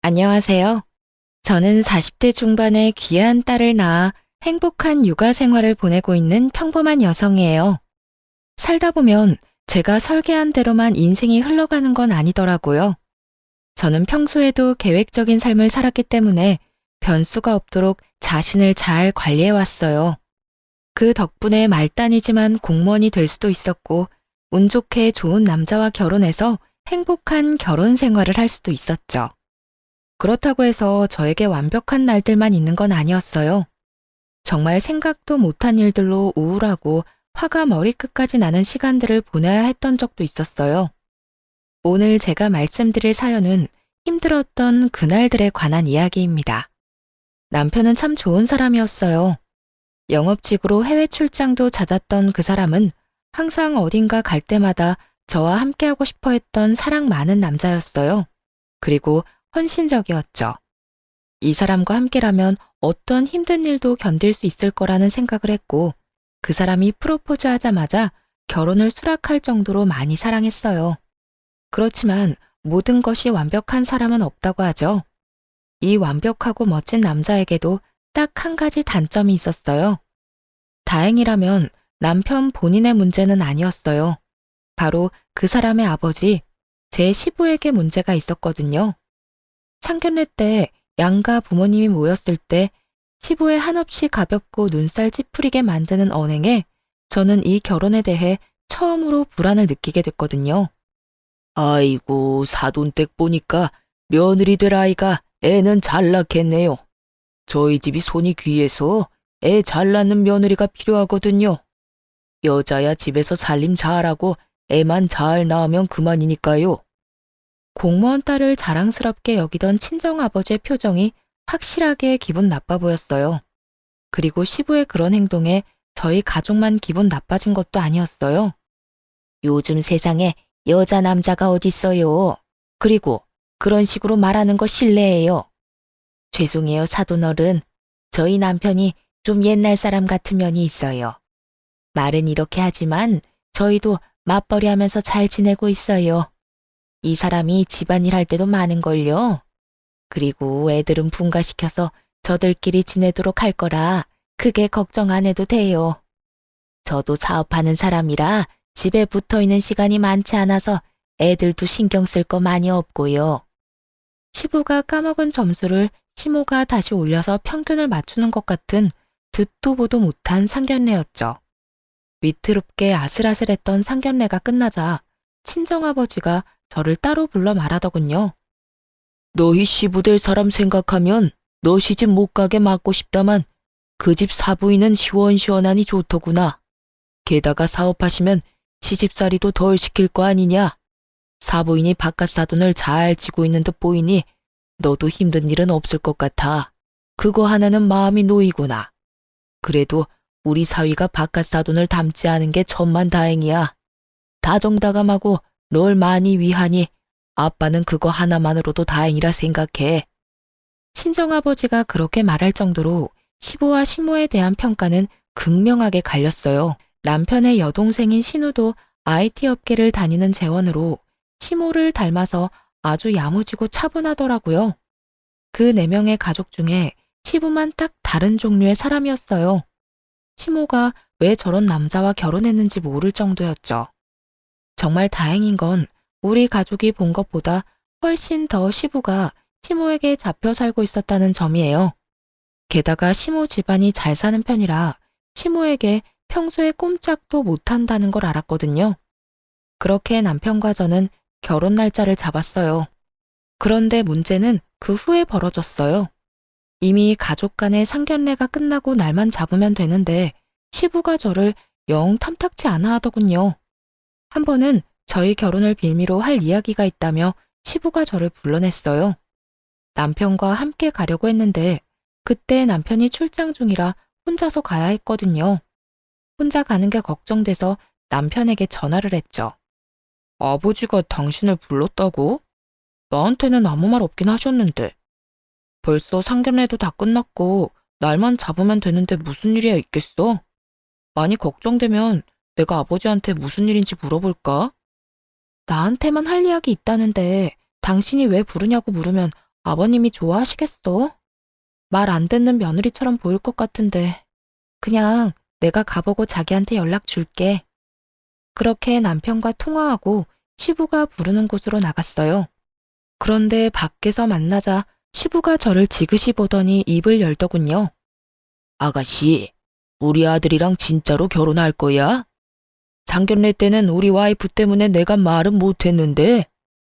안녕하세요. 저는 40대 중반의 귀한 딸을 낳아 행복한 육아 생활을 보내고 있는 평범한 여성이에요. 살다 보면 제가 설계한 대로만 인생이 흘러가는 건 아니더라고요. 저는 평소에도 계획적인 삶을 살았기 때문에 변수가 없도록 자신을 잘 관리해 왔어요. 그 덕분에 말단이지만 공무원이 될 수도 있었고, 운 좋게 좋은 남자와 결혼해서 행복한 결혼 생활을 할 수도 있었죠. 그렇다고 해서 저에게 완벽한 날들만 있는 건 아니었어요. 정말 생각도 못한 일들로 우울하고 화가 머리끝까지 나는 시간들을 보내야 했던 적도 있었어요. 오늘 제가 말씀드릴 사연은 힘들었던 그날들에 관한 이야기입니다. 남편은 참 좋은 사람이었어요. 영업직으로 해외 출장도 잦았던 그 사람은 항상 어딘가 갈 때마다 저와 함께하고 싶어 했던 사랑 많은 남자였어요. 그리고 헌신적이었죠. 이 사람과 함께라면 어떤 힘든 일도 견딜 수 있을 거라는 생각을 했고, 그 사람이 프로포즈 하자마자 결혼을 수락할 정도로 많이 사랑했어요. 그렇지만 모든 것이 완벽한 사람은 없다고 하죠. 이 완벽하고 멋진 남자에게도 딱 한 가지 단점이 있었어요. 다행이라면 남편 본인의 문제는 아니었어요. 바로 그 사람의 아버지, 제 시부에게 문제가 있었거든요. 상견례 때 양가 부모님이 모였을 때 시부의 한없이 가볍고 눈살 찌푸리게 만드는 언행에 저는 이 결혼에 대해 처음으로 불안을 느끼게 됐거든요. 아이고, 사돈댁 보니까 며느리 될 아이가 애는 잘 낳겠네요. 저희 집이 손이 귀해서 애 잘 낳는 며느리가 필요하거든요. 여자야 집에서 살림 잘하고 애만 잘 낳으면 그만이니까요. 공무원 딸을 자랑스럽게 여기던 친정아버지의 표정이 확실하게 기분 나빠 보였어요. 그리고 시부의 그런 행동에 저희 가족만 기분 나빠진 것도 아니었어요. 요즘 세상에 여자 남자가 어딨어요. 그리고 그런 식으로 말하는 거 실례예요. 죄송해요, 사돈어른. 저희 남편이 좀 옛날 사람 같은 면이 있어요. 말은 이렇게 하지만 저희도 맞벌이 하면서 잘 지내고 있어요. 이 사람이 집안일 할 때도 많은걸요. 그리고 애들은 분가시켜서 저들끼리 지내도록 할 거라 크게 걱정 안 해도 돼요. 저도 사업하는 사람이라 집에 붙어 있는 시간이 많지 않아서 애들도 신경 쓸 거 많이 없고요. 시부가 까먹은 점수를 시모가 다시 올려서 평균을 맞추는 것 같은 듣도 보도 못한 상견례였죠. 위태롭게 아슬아슬했던 상견례가 끝나자 친정아버지가 저를 따로 불러 말하더군요. 너희 시부될 사람 생각하면 너 시집 못 가게 막고 싶다만 그 집 사부인은 시원시원하니 좋더구나. 게다가 사업하시면 시집살이도 덜 시킬 거 아니냐. 사부인이 바깥 사돈을 잘 지고 있는 듯 보이니 너도 힘든 일은 없을 것 같아. 그거 하나는 마음이 놓이구나. 그래도 우리 사위가 바깥 사돈을 닮지 않은 게 천만다행이야. 다정다감하고 널 많이 위하니 아빠는 그거 하나만으로도 다행이라 생각해. 친정아버지가 그렇게 말할 정도로 시부와 시모에 대한 평가는 극명하게 갈렸어요. 남편의 여동생인 신우도 IT 업계를 다니는 재원으로 시모를 닮아서 아주 야무지고 차분하더라고요. 그 네 명의 가족 중에 시부만 딱 다른 종류의 사람이었어요. 시모가 왜 저런 남자와 결혼했는지 모를 정도였죠. 정말 다행인 건 우리 가족이 본 것보다 훨씬 더 시부가 시모에게 잡혀 살고 있었다는 점이에요. 게다가 시모 집안이 잘 사는 편이라 시모에게 평소에 꼼짝도 못한다는 걸 알았거든요. 그렇게 남편과 저는 결혼 날짜를 잡았어요. 그런데 문제는 그 후에 벌어졌어요. 이미 가족 간의 상견례가 끝나고 날만 잡으면 되는데 시부가 저를 영 탐탁치 않아 하더군요. 한 번은 저희 결혼을 빌미로 할 이야기가 있다며 시부가 저를 불러냈어요. 남편과 함께 가려고 했는데 그때 남편이 출장 중이라 혼자서 가야 했거든요. 혼자 가는 게 걱정돼서 남편에게 전화를 했죠. 아버지가 당신을 불렀다고? 나한테는 아무 말 없긴 하셨는데. 벌써 상견례도 다 끝났고 날만 잡으면 되는데 무슨 일이야 있겠어? 많이 걱정되면 내가 아버지한테 무슨 일인지 물어볼까? 나한테만 할 이야기 있다는데 당신이 왜 부르냐고 물으면 아버님이 좋아하시겠어? 말 안 듣는 며느리처럼 보일 것 같은데. 그냥 내가 가보고 자기한테 연락 줄게. 그렇게 남편과 통화하고 시부가 부르는 곳으로 나갔어요. 그런데 밖에서 만나자 시부가 저를 지그시 보더니 입을 열더군요. 아가씨, 우리 아들이랑 진짜로 결혼할 거야? 상견례 때는 우리 와이프 때문에 내가 말은 못했는데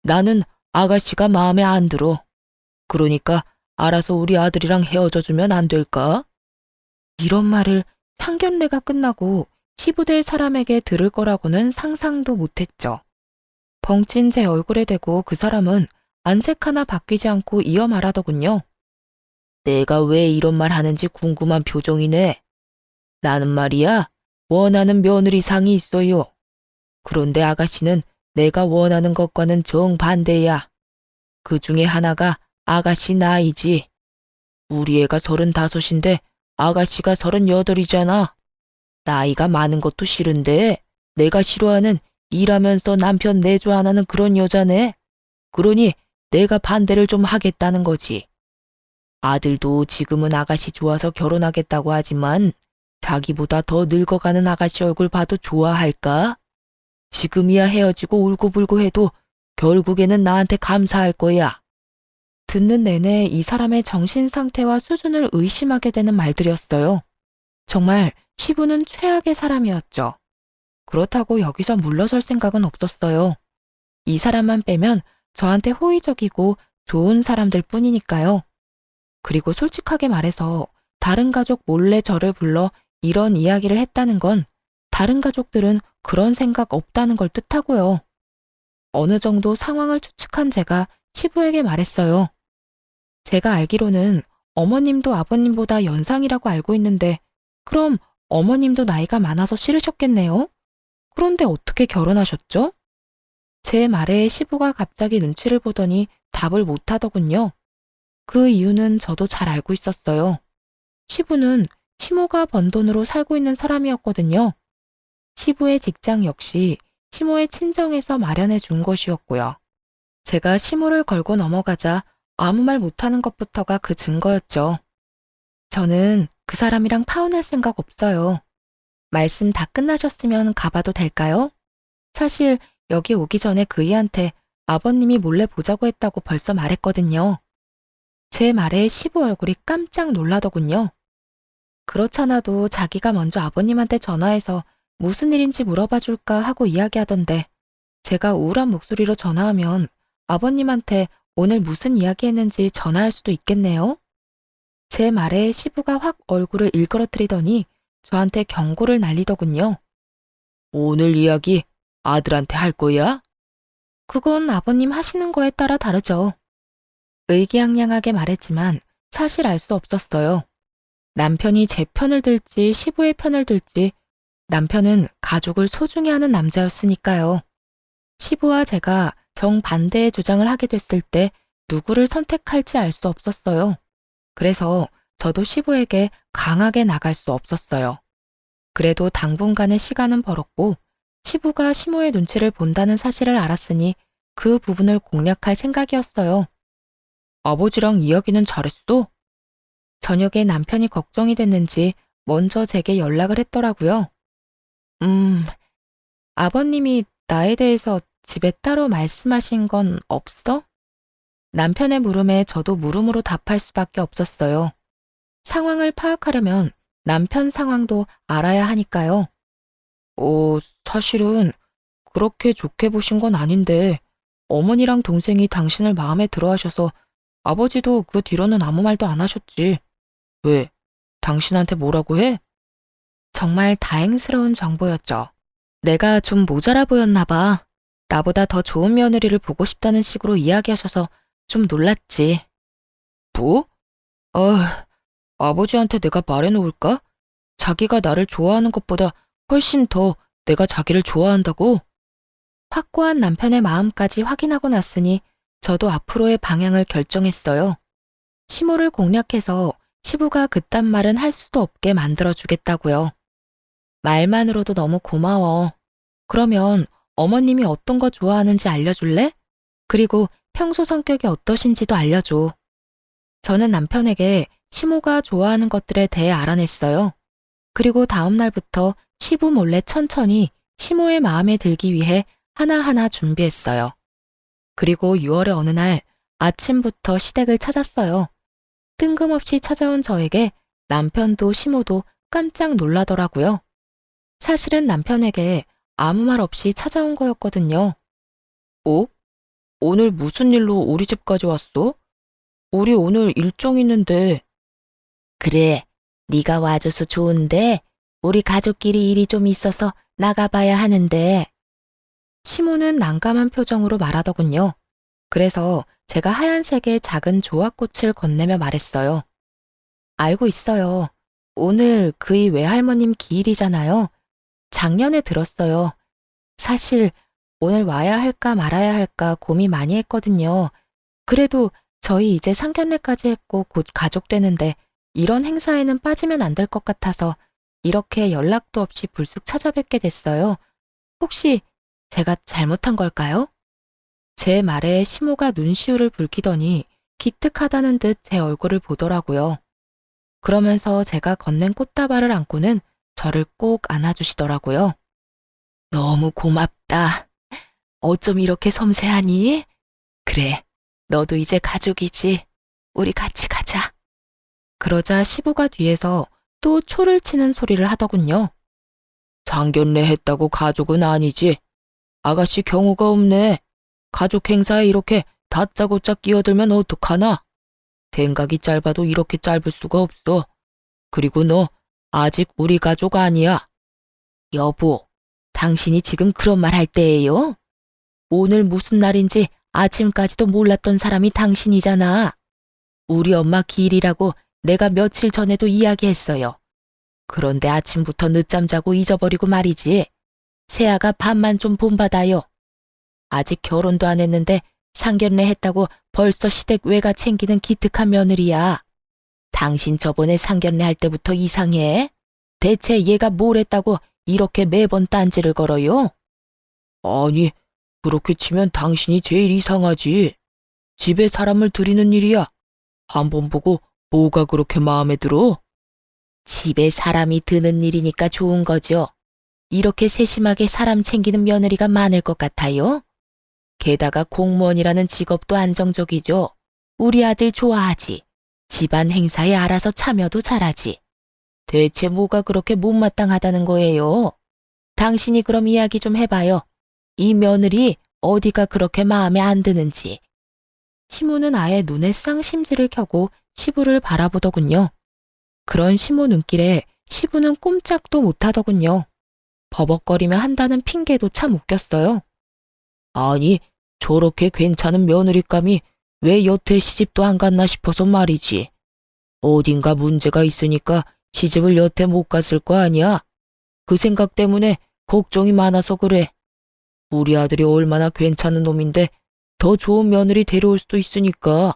나는 아가씨가 마음에 안 들어. 그러니까 알아서 우리 아들이랑 헤어져 주면 안 될까? 이런 말을 상견례가 끝나고 시부될 사람에게 들을 거라고는 상상도 못했죠. 벙찐 제 얼굴에 대고 그 사람은 안색 하나 바뀌지 않고 이어 말하더군요. 내가 왜 이런 말 하는지 궁금한 표정이네. 나는 말이야, 원하는 며느리상이 있어요. 그런데 아가씨는 내가 원하는 것과는 정반대야. 그 중에 하나가 아가씨 나이지. 우리 애가 35인데 아가씨가 38이잖아. 나이가 많은 것도 싫은데 내가 싫어하는 일하면서 남편 내조 안 하는 그런 여자네. 그러니 내가 반대를 좀 하겠다는 거지. 아들도 지금은 아가씨 좋아서 결혼하겠다고 하지만 자기보다 더 늙어가는 아가씨 얼굴 봐도 좋아할까? 지금이야 헤어지고 울고불고 해도 결국에는 나한테 감사할 거야. 듣는 내내 이 사람의 정신 상태와 수준을 의심하게 되는 말들이었어요. 정말 시부는 최악의 사람이었죠. 그렇다고 여기서 물러설 생각은 없었어요. 이 사람만 빼면 저한테 호의적이고 좋은 사람들 뿐이니까요. 그리고 솔직하게 말해서 다른 가족 몰래 저를 불러 이런 이야기를 했다는 건 다른 가족들은 그런 생각 없다는 걸 뜻하고요. 어느 정도 상황을 추측한 제가 시부에게 말했어요. 제가 알기로는 어머님도 아버님보다 연상이라고 알고 있는데 그럼 어머님도 나이가 많아서 싫으셨겠네요? 그런데 어떻게 결혼하셨죠? 제 말에 시부가 갑자기 눈치를 보더니 답을 못 하더군요. 그 이유는 저도 잘 알고 있었어요. 시부는 시모가 번 돈으로 살고 있는 사람이었거든요. 시부의 직장 역시 시모의 친정에서 마련해 준 것이었고요. 제가 시모를 걸고 넘어가자 아무 말 못하는 것부터가 그 증거였죠. 저는 그 사람이랑 파혼할 생각 없어요. 말씀 다 끝나셨으면 가봐도 될까요? 사실 여기 오기 전에 그이한테 아버님이 몰래 보자고 했다고 벌써 말했거든요. 제 말에 시부 얼굴이 깜짝 놀라더군요. 그렇잖아도 자기가 먼저 아버님한테 전화해서 무슨 일인지 물어봐 줄까 하고 이야기하던데 제가 우울한 목소리로 전화하면 아버님한테 오늘 무슨 이야기 했는지 전화할 수도 있겠네요. 제 말에 시부가 확 얼굴을 일그러뜨리더니 저한테 경고를 날리더군요. 오늘 이야기 아들한테 할 거야? 그건 아버님 하시는 거에 따라 다르죠. 의기양양하게 말했지만 사실 알 수 없었어요. 남편이 제 편을 들지 시부의 편을 들지 남편은 가족을 소중히 하는 남자였으니까요. 시부와 제가 정반대의 주장을 하게 됐을 때 누구를 선택할지 알 수 없었어요. 그래서 저도 시부에게 강하게 나갈 수 없었어요. 그래도 당분간의 시간은 벌었고 시부가 시모의 눈치를 본다는 사실을 알았으니 그 부분을 공략할 생각이었어요. 아버지랑 이야기는 잘했어? 저녁에 남편이 걱정이 됐는지 먼저 제게 연락을 했더라고요. 아버님이 나에 대해서 집에 따로 말씀하신 건 없어? 남편의 물음에 저도 물음으로 답할 수밖에 없었어요. 상황을 파악하려면 남편 상황도 알아야 하니까요. 사실은 그렇게 좋게 보신 건 아닌데 어머니랑 동생이 당신을 마음에 들어 하셔서 아버지도 그 뒤로는 아무 말도 안 하셨지. 왜? 당신한테 뭐라고 해? 정말 다행스러운 정보였죠. 내가 좀 모자라 보였나 봐. 나보다 더 좋은 며느리를 보고 싶다는 식으로 이야기하셔서 좀 놀랐지. 뭐? 아버지한테 내가 말해놓을까? 자기가 나를 좋아하는 것보다 훨씬 더 내가 자기를 좋아한다고? 확고한 남편의 마음까지 확인하고 났으니 저도 앞으로의 방향을 결정했어요. 시모를 공략해서 시부가 그딴 말은 할 수도 없게 만들어주겠다고요. 말만으로도 너무 고마워. 그러면 어머님이 어떤 거 좋아하는지 알려줄래? 그리고 평소 성격이 어떠신지도 알려줘. 저는 남편에게 시모가 좋아하는 것들에 대해 알아냈어요. 그리고 다음 날부터 시부 몰래 천천히 시모의 마음에 들기 위해 하나하나 준비했어요. 그리고 6월의 어느 날 아침부터 시댁을 찾았어요. 뜬금없이 찾아온 저에게 남편도 시모도 깜짝 놀라더라고요. 사실은 남편에게 아무 말 없이 찾아온 거였거든요. 어? 오늘 무슨 일로 우리 집까지 왔어? 우리 오늘 일정 있는데. 그래, 네가 와줘서 좋은데 우리 가족끼리 일이 좀 있어서 나가봐야 하는데. 시모는 난감한 표정으로 말하더군요. 그래서 제가 하얀색의 작은 조합꽃을 건네며 말했어요. 알고 있어요. 오늘 그이 외할머님 기일이잖아요. 작년에 들었어요. 사실 오늘 와야 할까 말아야 할까 고민 많이 했거든요. 그래도 저희 이제 상견례까지 했고 곧 가족 되는데 이런 행사에는 빠지면 안 될 것 같아서 이렇게 연락도 없이 불쑥 찾아뵙게 됐어요. 혹시 제가 잘못한 걸까요? 제 말에 시모가 눈시울을 붉히더니 기특하다는 듯 제 얼굴을 보더라고요. 그러면서 제가 건넨 꽃다발을 안고는 저를 꼭 안아주시더라고요. 너무 고맙다. 어쩜 이렇게 섬세하니? 그래, 너도 이제 가족이지. 우리 같이 가자. 그러자 시부가 뒤에서 또 초를 치는 소리를 하더군요. 상견례 했다고 가족은 아니지. 아가씨 경우가 없네. 가족 행사에 이렇게 다짜고짜 끼어들면 어떡하나? 생각이 짧아도 이렇게 짧을 수가 없어. 그리고 너 아직 우리 가족 아니야. 여보, 당신이 지금 그런 말 할 때예요? 오늘 무슨 날인지 아침까지도 몰랐던 사람이 당신이잖아. 우리 엄마 기일이라고 내가 며칠 전에도 이야기했어요. 그런데 아침부터 늦잠 자고 잊어버리고 말이지. 새아가 밥만 좀 본받아요. 아직 결혼도 안 했는데 상견례 했다고 벌써 시댁 외가 챙기는 기특한 며느리야. 당신 저번에 상견례 할 때부터 이상해? 대체 얘가 뭘 했다고 이렇게 매번 딴지를 걸어요? 아니, 그렇게 치면 당신이 제일 이상하지. 집에 사람을 들이는 일이야. 한번 보고 뭐가 그렇게 마음에 들어? 집에 사람이 드는 일이니까 좋은 거죠. 이렇게 세심하게 사람 챙기는 며느리가 많을 것 같아요? 게다가 공무원이라는 직업도 안정적이죠. 우리 아들 좋아하지. 집안 행사에 알아서 참여도 잘하지. 대체 뭐가 그렇게 못마땅하다는 거예요? 당신이 그럼 이야기 좀 해봐요. 이 며느리 어디가 그렇게 마음에 안 드는지. 시모는 아예 눈에 쌍심지를 켜고 시부를 바라보더군요. 그런 시모 눈길에 시부는 꼼짝도 못하더군요. 버벅거리며 한다는 핑계도 참 웃겼어요. 아니, 저렇게 괜찮은 며느리감이 왜 여태 시집도 안 갔나 싶어서 말이지. 어딘가 문제가 있으니까 시집을 여태 못 갔을 거 아니야? 그 생각 때문에 걱정이 많아서 그래. 우리 아들이 얼마나 괜찮은 놈인데 더 좋은 며느리 데려올 수도 있으니까.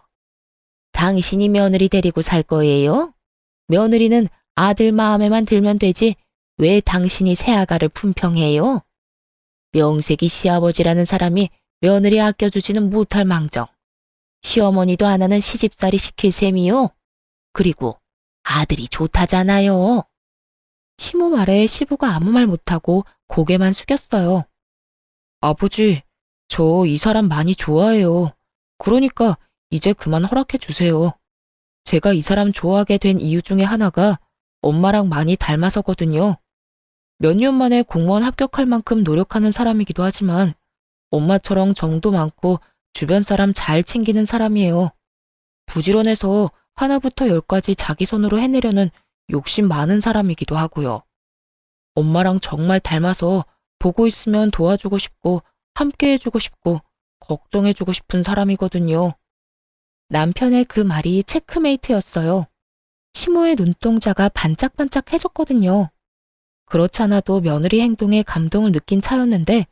당신이 며느리 데리고 살 거예요? 며느리는 아들 마음에만 들면 되지 왜 당신이 새아가를 품평해요? 명색이 시아버지라는 사람이 며느리 아껴주지는 못할 망정. 시어머니도 안 하는 시집살이 시킬 셈이요. 그리고 아들이 좋다잖아요. 시모 말에 시부가 아무 말 못하고 고개만 숙였어요. 아버지, 저 이 사람 많이 좋아해요. 그러니까 이제 그만 허락해 주세요. 제가 이 사람 좋아하게 된 이유 중에 하나가 엄마랑 많이 닮아서거든요. 몇 년 만에 공무원 합격할 만큼 노력하는 사람이기도 하지만 엄마처럼 정도 많고 주변 사람 잘 챙기는 사람이에요. 부지런해서 하나부터 열까지 자기 손으로 해내려는 욕심 많은 사람이기도 하고요. 엄마랑 정말 닮아서 보고 있으면 도와주고 싶고 함께 해주고 싶고 걱정해주고 싶은 사람이거든요. 남편의 그 말이 체크메이트였어요. 시모의 눈동자가 반짝반짝해졌거든요. 그렇지 않아도 며느리 행동에 감동을 느낀 차였는데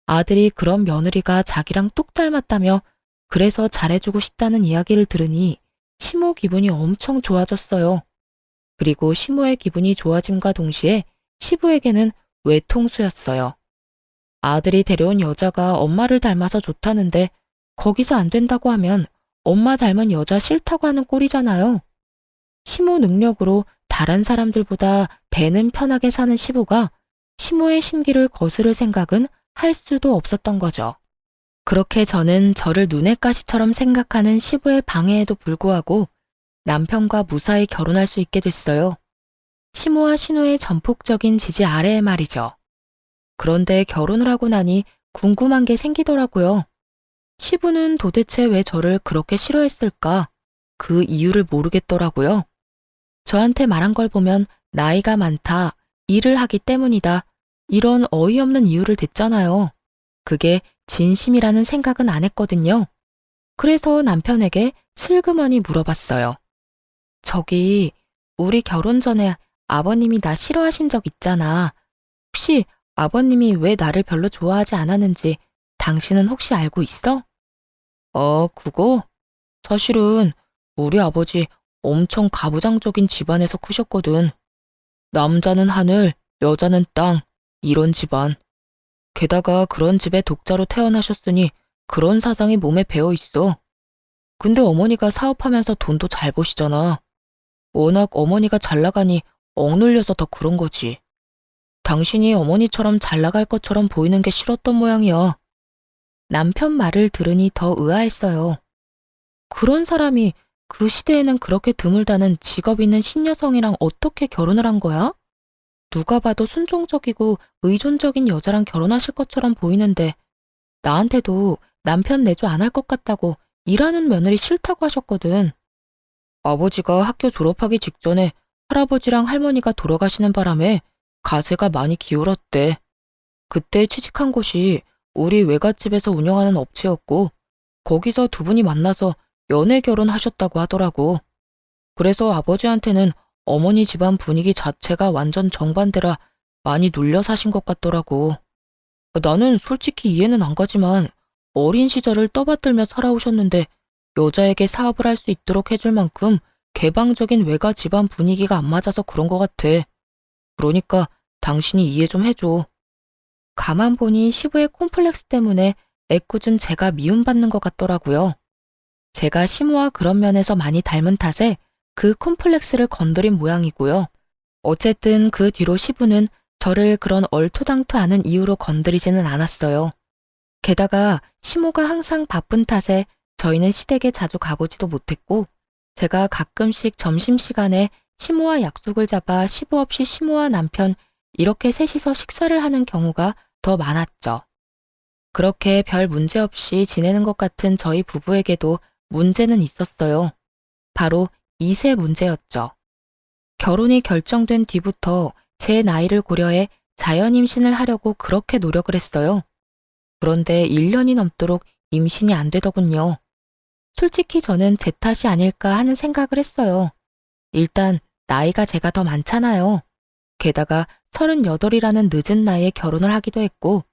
아들이 그런 며느리가 자기랑 똑 닮았다며 그래서 잘해주고 싶다는 이야기를 들으니 시모 기분이 엄청 좋아졌어요. 그리고 시모의 기분이 좋아짐과 동시에 시부에게는 외통수였어요. 아들이 데려온 여자가 엄마를 닮아서 좋다는데 거기서 안 된다고 하면 엄마 닮은 여자 싫다고 하는 꼴이잖아요. 시모 능력으로 다른 사람들보다 배는 편하게 사는 시부가 시모의 심기를 거스를 생각은 할 수도 없었던 거죠. 그렇게 저는 저를 눈엣 가시처럼 생각하는 시부의 방해에도 불구하고 남편과 무사히 결혼할 수 있게 됐어요. 시모와 신우의 전폭적인 지지 아래에 말이죠. 그런데 결혼을 하고 나니 궁금한 게 생기더라고요. 시부는 도대체 왜 저를 그렇게 싫어했을까? 그 이유를 모르겠더라고요. 저한테 말한 걸 보면 나이가 많다, 일을 하기 때문이다, 이런 어이없는 이유를 댔잖아요. 그게 진심이라는 생각은 안 했거든요. 그래서 남편에게 슬그머니 물어봤어요. 저기, 우리 결혼 전에 아버님이 나 싫어하신 적 있잖아. 혹시 아버님이 왜 나를 별로 좋아하지 않았는지 당신은 혹시 알고 있어? 그거? 사실은 우리 아버지 엄청 가부장적인 집안에서 크셨거든. 남자는 하늘, 여자는 땅, 이런 집안. 게다가 그런 집에 독자로 태어나셨으니 그런 사상이 몸에 배어 있어. 근데 어머니가 사업하면서 돈도 잘 버시잖아. 워낙 어머니가 잘 나가니 억눌려서 더 그런 거지. 당신이 어머니처럼 잘 나갈 것처럼 보이는 게 싫었던 모양이야. 남편 말을 들으니 더 의아했어요. 그런 사람이 그 시대에는 그렇게 드물다는 직업 있는 신여성이랑 어떻게 결혼을 한 거야? 누가 봐도 순종적이고 의존적인 여자랑 결혼하실 것처럼 보이는데 나한테도 남편 내조 안 할 것 같다고 일하는 며느리 싫다고 하셨거든. 아버지가 학교 졸업하기 직전에 할아버지랑 할머니가 돌아가시는 바람에 가세가 많이 기울었대. 그때 취직한 곳이 우리 외갓집에서 운영하는 업체였고 거기서 두 분이 만나서 연애 결혼하셨다고 하더라고. 그래서 아버지한테는 어머니 집안 분위기 자체가 완전 정반대라 많이 눌려 사신 것 같더라고. 나는 솔직히 이해는 안 가지만 어린 시절을 떠받들며 살아오셨는데 여자에게 사업을 할 수 있도록 해줄 만큼 개방적인 외가 집안 분위기가 안 맞아서 그런 것 같아. 그러니까 당신이 이해 좀 해줘. 가만 보니 시부의 콤플렉스 때문에 애꿎은 제가 미움받는 것 같더라고요. 제가 시모와 그런 면에서 많이 닮은 탓에 그 콤플렉스를 건드린 모양이고요. 어쨌든 그 뒤로 시부는 저를 그런 얼토당토 않은 이유로 건드리지는 않았어요. 게다가 시모가 항상 바쁜 탓에 저희는 시댁에 자주 가보지도 못했고 제가 가끔씩 점심시간에 시모와 약속을 잡아 시부 없이 시모와 남편 이렇게 셋이서 식사를 하는 경우가 더 많았죠. 그렇게 별 문제 없이 지내는 것 같은 저희 부부에게도 문제는 있었어요. 바로 2세 문제였죠. 결혼이 결정된 뒤부터 제 나이를 고려해 자연 임신을 하려고 그렇게 노력을 했어요. 그런데 1년이 넘도록 임신이 안 되더군요. 솔직히 저는 제 탓이 아닐까 하는 생각을 했어요. 일단 나이가 제가 더 많잖아요. 게다가 38이라는 늦은 나이에 결혼을 하기도 했고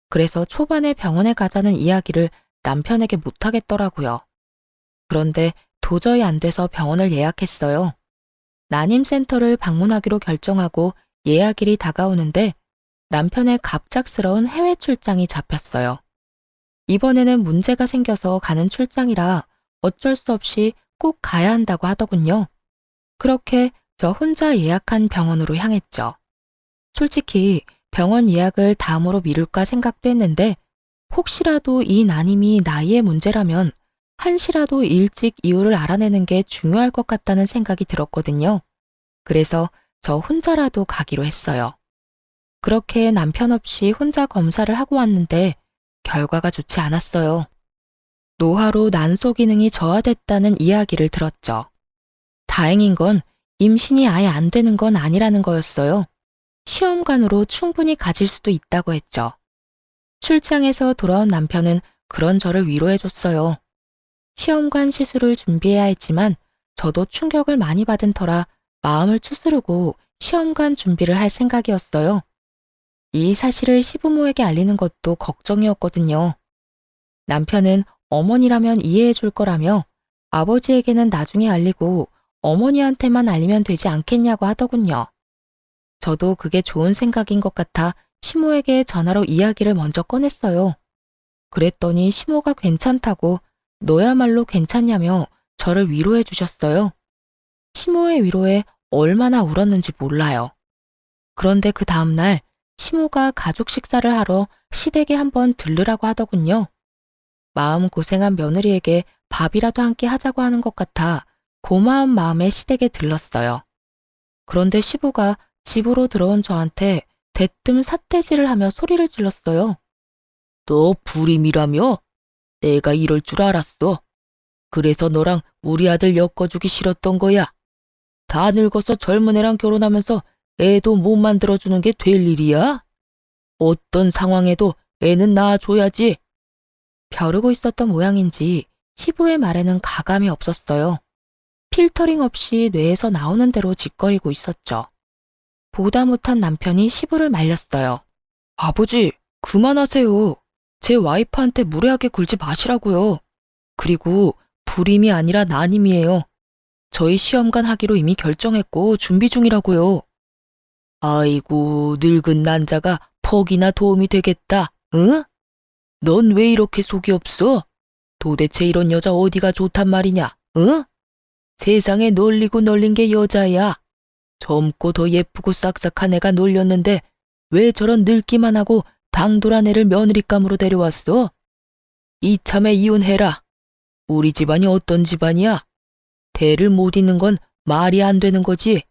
그래서 초반에 병원에 가자는 이야기를 남편에게 못하겠더라고요. 그런데 도저히 안 돼서 병원을 예약했어요. 난임센터를 방문하기로 결정하고 예약일이 다가오는데 남편의 갑작스러운 해외 출장이 잡혔어요. 이번에는 문제가 생겨서 가는 출장이라 어쩔 수 없이 꼭 가야 한다고 하더군요. 그렇게 저 혼자 예약한 병원으로 향했죠. 솔직히 병원 예약을 다음으로 미룰까 생각도 했는데 혹시라도 이 난임이 나이의 문제라면 한시라도 일찍 이유를 알아내는 게 중요할 것 같다는 생각이 들었거든요. 그래서 저 혼자라도 가기로 했어요. 그렇게 남편 없이 혼자 검사를 하고 왔는데 결과가 좋지 않았어요. 노화로 난소 기능이 저하됐다는 이야기를 들었죠. 다행인 건 임신이 아예 안 되는 건 아니라는 거였어요. 시험관으로 충분히 가질 수도 있다고 했죠. 출장에서 돌아온 남편은 그런 저를 위로해줬어요. 시험관 시술을 준비해야 했지만 저도 충격을 많이 받은 터라 마음을 추스르고 시험관 준비를 할 생각이었어요. 이 사실을 시부모에게 알리는 것도 걱정이었거든요. 남편은 어머니라면 이해해 줄 거라며 아버지에게는 나중에 알리고 어머니한테만 알리면 되지 않겠냐고 하더군요. 저도 그게 좋은 생각인 것 같아 시모에게 전화로 이야기를 먼저 꺼냈어요. 그랬더니 시모가 괜찮다고 너야말로 괜찮냐며 저를 위로해 주셨어요. 시모의 위로에 얼마나 울었는지 몰라요. 그런데 그 다음날 시모가 가족 식사를 하러 시댁에 한번 들르라고 하더군요. 마음 고생한 며느리에게 밥이라도 함께 하자고 하는 것 같아 고마운 마음에 시댁에 들렀어요. 그런데 시부가 집으로 들어온 저한테 대뜸 삿대질을 하며 소리를 질렀어요. 너 불임이라며? 내가 이럴 줄 알았어. 그래서 너랑 우리 아들 엮어주기 싫었던 거야. 다 늙어서 젊은 애랑 결혼하면서 애도 못 만들어주는 게 될 일이야? 어떤 상황에도 애는 낳아줘야지. 벼르고 있었던 모양인지 시부의 말에는 가감이 없었어요. 필터링 없이 뇌에서 나오는 대로 짓거리고 있었죠. 보다 못한 남편이 시부를 말렸어요. 아버지, 그만하세요. 제 와이프한테 무례하게 굴지 마시라고요. 그리고 불임이 아니라 난임이에요. 저희 시험관 하기로 이미 결정했고 준비 중이라고요. 아이고, 늙은 난자가 퍽이나 도움이 되겠다, 응? 넌 왜 이렇게 속이 없어? 도대체 이런 여자 어디가 좋단 말이냐, 응? 세상에 널리고 널린 게 여자야. 젊고 더 예쁘고 싹싹한 애가 놀렸는데 왜 저런 늙기만 하고 당돌한 애를 며느리감으로 데려왔어? 이참에 이혼해라. 우리 집안이 어떤 집안이야? 대를 못 잇는 건 말이 안 되는 거지.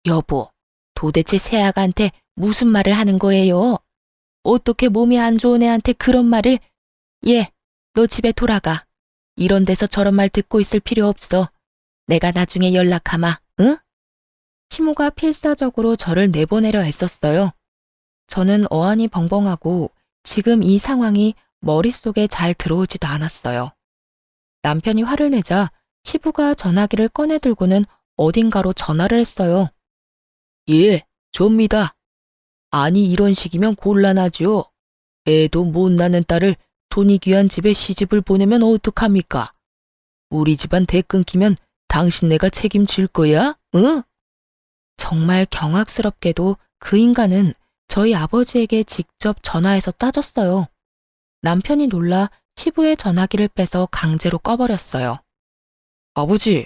여보, 도대체 새아가한테 무슨 말을 하는 거예요? 어떻게 몸이 안 좋은 애한테 그런 말을? 예, 너 집에 돌아가. 이런 데서 저런 말 듣고 있을 필요 없어. 내가 나중에 연락하마, 응? 시모가 필사적으로 저를 내보내려 애썼어요. 저는 어안이 벙벙하고 지금 이 상황이 머릿속에 잘 들어오지도 않았어요. 남편이 화를 내자 시부가 전화기를 꺼내 들고는 어딘가로 전화를 했어요. 예, 접니다. 아니 이런 식이면 곤란하죠. 애도 못 낳는 딸을 손이 귀한 집에 시집을 보내면 어떡합니까? 우리 집안 대 끊기면 당신네가 책임질 거야? 응? 정말 경악스럽게도 그 인간은 저희 아버지에게 직접 전화해서 따졌어요. 남편이 놀라 시부의 전화기를 빼서 강제로 꺼버렸어요. 아버지,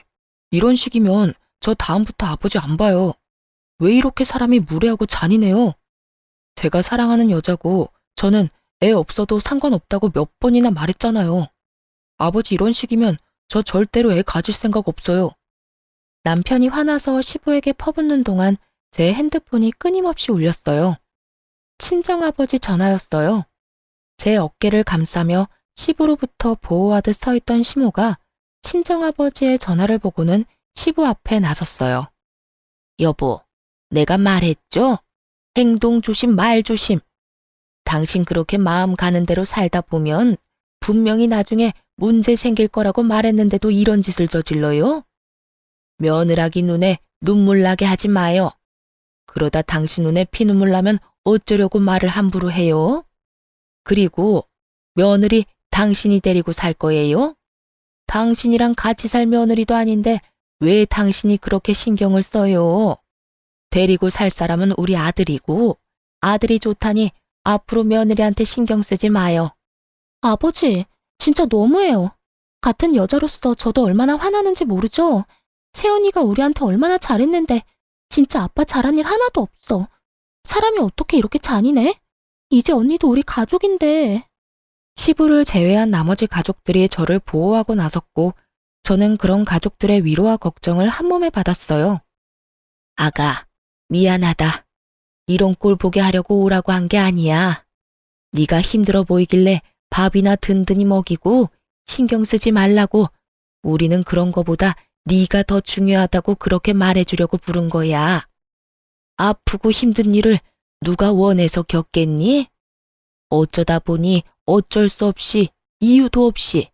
이런 식이면 저 다음부터 아버지 안 봐요. 왜 이렇게 사람이 무례하고 잔인해요? 제가 사랑하는 여자고 저는 애 없어도 상관없다고 몇 번이나 말했잖아요. 아버지 이런 식이면 저 절대로 애 가질 생각 없어요. 남편이 화나서 시부에게 퍼붓는 동안 제 핸드폰이 끊임없이 울렸어요. 친정아버지 전화였어요. 제 어깨를 감싸며 시부로부터 보호하듯 서 있던 시모가 친정아버지의 전화를 보고는 시부 앞에 나섰어요. 여보, 내가 말했죠? 행동 조심, 말 조심. 당신 그렇게 마음 가는 대로 살다 보면 분명히 나중에 문제 생길 거라고 말했는데도 이런 짓을 저질러요? 며느라기 눈에 눈물 나게 하지 마요. 그러다 당신 눈에 피눈물 나면 어쩌려고 말을 함부로 해요? 그리고 며느리 당신이 데리고 살 거예요? 당신이랑 같이 살 며느리도 아닌데 왜 당신이 그렇게 신경을 써요? 데리고 살 사람은 우리 아들이고 아들이 좋다니 앞으로 며느리한테 신경 쓰지 마요. 아버지, 진짜 너무해요. 같은 여자로서 저도 얼마나 화나는지 모르죠? 세연이가 우리한테 얼마나 잘했는데 진짜 아빠 잘한 일 하나도 없어. 사람이 어떻게 이렇게 잔인해? 이제 언니도 우리 가족인데. 시부를 제외한 나머지 가족들이 저를 보호하고 나섰고 저는 그런 가족들의 위로와 걱정을 한몸에 받았어요. 아가, 미안하다. 이런 꼴 보게 하려고 오라고 한 게 아니야. 네가 힘들어 보이길래 밥이나 든든히 먹이고 신경 쓰지 말라고 우리는 그런 거보다 네가 더 중요하다고 그렇게 말해주려고 부른 거야. 아프고 힘든 일을 누가 원해서 겪겠니? 어쩌다 보니 어쩔 수 없이 이유도 없이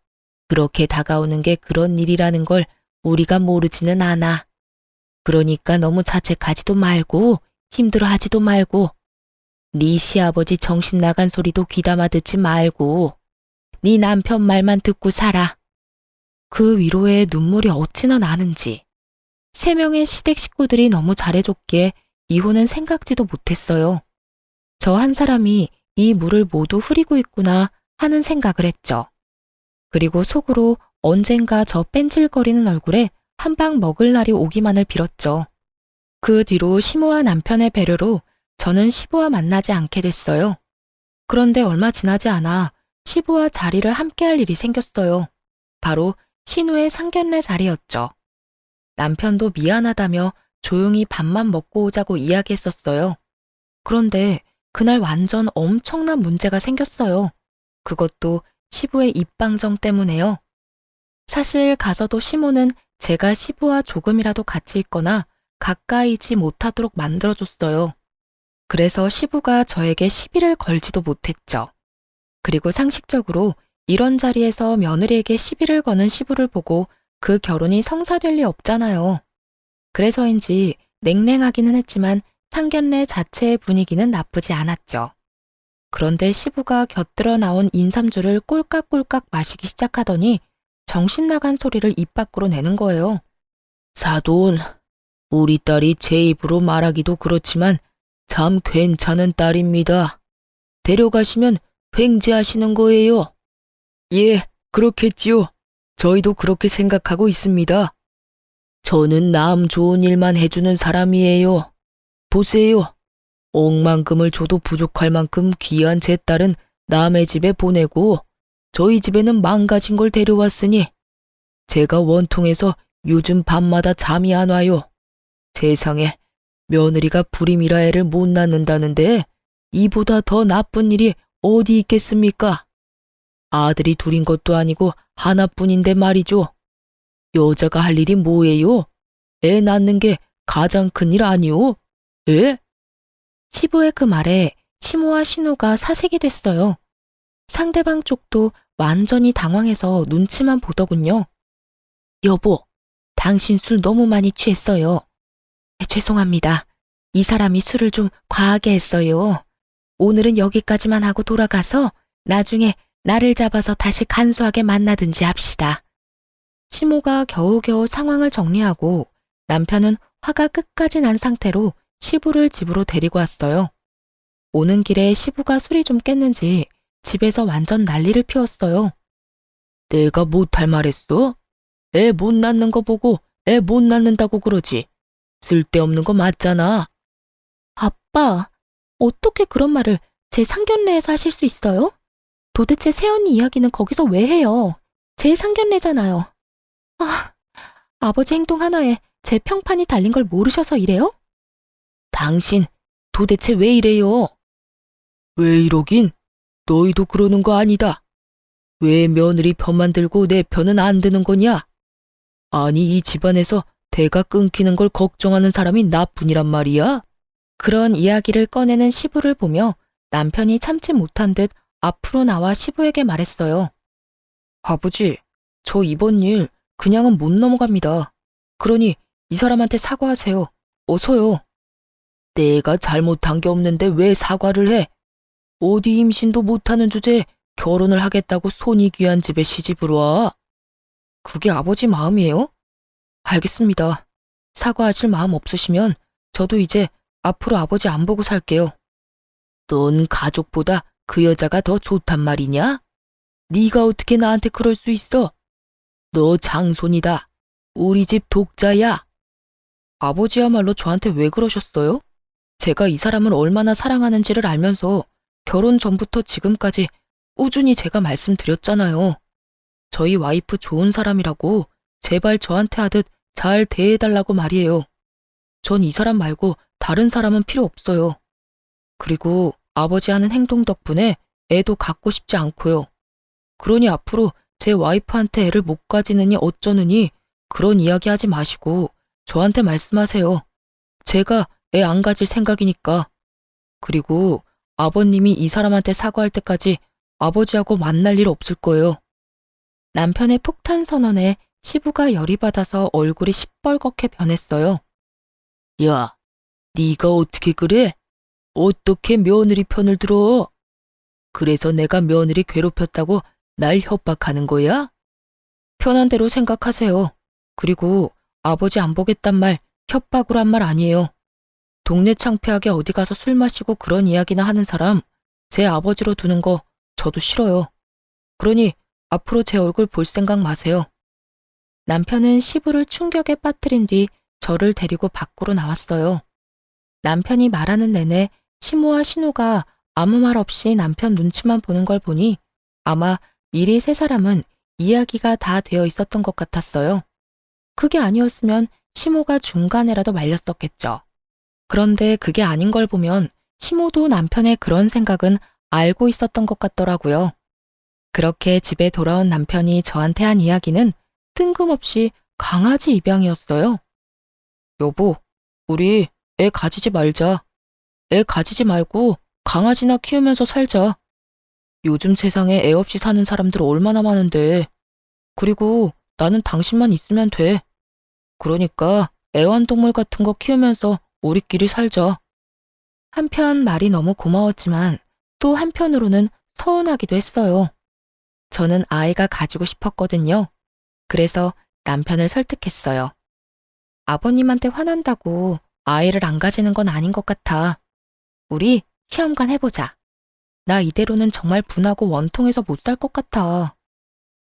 그렇게 다가오는 게 그런 일이라는 걸 우리가 모르지는 않아. 그러니까 너무 자책하지도 말고 힘들어하지도 말고 네 시아버지 정신 나간 소리도 귀담아 듣지 말고 네 남편 말만 듣고 살아. 그 위로에 눈물이 어찌나 나는지. 3명의 시댁 식구들이 너무 잘해줬기에 이혼은 생각지도 못했어요. 저 한 사람이 이 물을 모두 흐리고 있구나 하는 생각을 했죠. 그리고 속으로 언젠가 저 뺀질거리는 얼굴에 한 방 먹을 날이 오기만을 빌었죠. 그 뒤로 시모와 남편의 배려로 저는 시부와 만나지 않게 됐어요. 그런데 얼마 지나지 않아 시부와 자리를 함께할 일이 생겼어요. 바로 신우의 상견례 자리였죠. 남편도 미안하다며 조용히 밥만 먹고 오자고 이야기했었어요. 그런데 그날 완전 엄청난 문제가 생겼어요. 그것도 시부의 입방정 때문에요. 사실 가서도 시모는 제가 시부와 조금이라도 같이 있거나 가까이지 못하도록 만들어줬어요. 그래서 시부가 저에게 시비를 걸지도 못했죠. 그리고 상식적으로 이런 자리에서 며느리에게 시비를 거는 시부를 보고 그 결혼이 성사될 리 없잖아요. 그래서인지 냉랭하기는 했지만 상견례 자체의 분위기는 나쁘지 않았죠. 그런데 시부가 곁들여 나온 인삼주를 꼴깍꼴깍 마시기 시작하더니 정신 나간 소리를 입 밖으로 내는 거예요. 사돈, 우리 딸이 제 입으로 말하기도 그렇지만 참 괜찮은 딸입니다. 데려가시면 횡재하시는 거예요. 예, 그렇겠지요. 저희도 그렇게 생각하고 있습니다. 저는 남 좋은 일만 해주는 사람이에요. 보세요. 억만금을 줘도 부족할 만큼 귀한 제 딸은 남의 집에 보내고 저희 집에는 망가진 걸 데려왔으니 제가 원통해서 요즘 밤마다 잠이 안 와요. 세상에 며느리가 불임이라 애를 못 낳는다는데 이보다 더 나쁜 일이 어디 있겠습니까? 아들이 둘인 것도 아니고 하나뿐인데 말이죠. 여자가 할 일이 뭐예요? 애 낳는 게 가장 큰 일 아니오? 예? 시부의 그 말에 시모와 신우가 사색이 됐어요. 상대방 쪽도 완전히 당황해서 눈치만 보더군요. 여보, 당신 술 너무 많이 취했어요. 죄송합니다. 이 사람이 술을 좀 과하게 했어요. 오늘은 여기까지만 하고 돌아가서 나중에 나를 잡아서 다시 간소하게 만나든지 합시다. 시모가 겨우겨우 상황을 정리하고 남편은 화가 끝까지 난 상태로 시부를 집으로 데리고 왔어요. 오는 길에 시부가 술이 좀 깼는지 집에서 완전 난리를 피웠어요. 내가 못할 말했어? 애 못 낳는 거 보고 애 못 낳는다고 그러지. 쓸데없는 거 맞잖아. 아빠, 어떻게 그런 말을 제 상견례에서 하실 수 있어요? 도대체 새언니 이야기는 거기서 왜 해요? 제 상견례잖아요. 아, 아버지 행동 하나에 제 평판이 달린 걸 모르셔서 이래요? 당신 도대체 왜 이래요? 왜 이러긴? 너희도 그러는 거 아니다. 왜 며느리 편만 들고 내 편은 안 드는 거냐? 아니 이 집안에서 대가 끊기는 걸 걱정하는 사람이 나뿐이란 말이야? 그런 이야기를 꺼내는 시부를 보며 남편이 참지 못한 듯 앞으로 나와 시부에게 말했어요. 아버지, 저 이번 일 그냥은 못 넘어갑니다. 그러니 이 사람한테 사과하세요. 어서요. 내가 잘못한 게 없는데 왜 사과를 해? 어디 임신도 못하는 주제에 결혼을 하겠다고 손이 귀한 집에 시집을 와? 그게 아버지 마음이에요? 알겠습니다. 사과하실 마음 없으시면 저도 이제 앞으로 아버지 안 보고 살게요. 넌 가족보다 그 여자가 더 좋단 말이냐? 네가 어떻게 나한테 그럴 수 있어? 너 장손이다. 우리 집 독자야. 아버지야말로 저한테 왜 그러셨어요? 제가 이 사람을 얼마나 사랑하는지를 알면서 결혼 전부터 지금까지 꾸준히 제가 말씀드렸잖아요. 저희 와이프 좋은 사람이라고 제발 저한테 하듯 잘 대해달라고 말이에요. 전 이 사람 말고 다른 사람은 필요 없어요. 그리고 아버지 하는 행동 덕분에 애도 갖고 싶지 않고요. 그러니 앞으로 제 와이프한테 애를 못 가지느니 어쩌느니 그런 이야기 하지 마시고 저한테 말씀하세요. 제가 애 안 가질 생각이니까. 그리고 아버님이 이 사람한테 사과할 때까지 아버지하고 만날 일 없을 거예요. 남편의 폭탄 선언에 시부가 열이 받아서 얼굴이 시뻘겋게 변했어요. 야, 네가 어떻게 그래? 어떻게 며느리 편을 들어? 그래서 내가 며느리 괴롭혔다고 날 협박하는 거야? 편한 대로 생각하세요. 그리고 아버지 안 보겠단 말 협박으로 한 말 아니에요. 동네 창피하게 어디 가서 술 마시고 그런 이야기나 하는 사람 제 아버지로 두는 거 저도 싫어요. 그러니 앞으로 제 얼굴 볼 생각 마세요. 남편은 시부를 충격에 빠뜨린 뒤 저를 데리고 밖으로 나왔어요. 남편이 말하는 내내 시모와 신우가 아무 말 없이 남편 눈치만 보는 걸 보니 아마 미리 세 사람은 이야기가 다 되어 있었던 것 같았어요. 그게 아니었으면 시모가 중간에라도 말렸었겠죠. 그런데 그게 아닌 걸 보면 시모도 남편의 그런 생각은 알고 있었던 것 같더라고요. 그렇게 집에 돌아온 남편이 저한테 한 이야기는 뜬금없이 강아지 입양이었어요. 여보, 우리 애 가지지 말자. 애 가지지 말고 강아지나 키우면서 살자. 요즘 세상에 애 없이 사는 사람들 얼마나 많은데. 그리고 나는 당신만 있으면 돼. 그러니까 애완동물 같은 거 키우면서 우리끼리 살자. 한편 말이 너무 고마웠지만 또 한편으로는 서운하기도 했어요. 저는 아이가 가지고 싶었거든요. 그래서 남편을 설득했어요. 아버님한테 화난다고 아이를 안 가지는 건 아닌 것 같아. 우리 시험관 해보자. 나 이대로는 정말 분하고 원통해서 못 살 것 같아.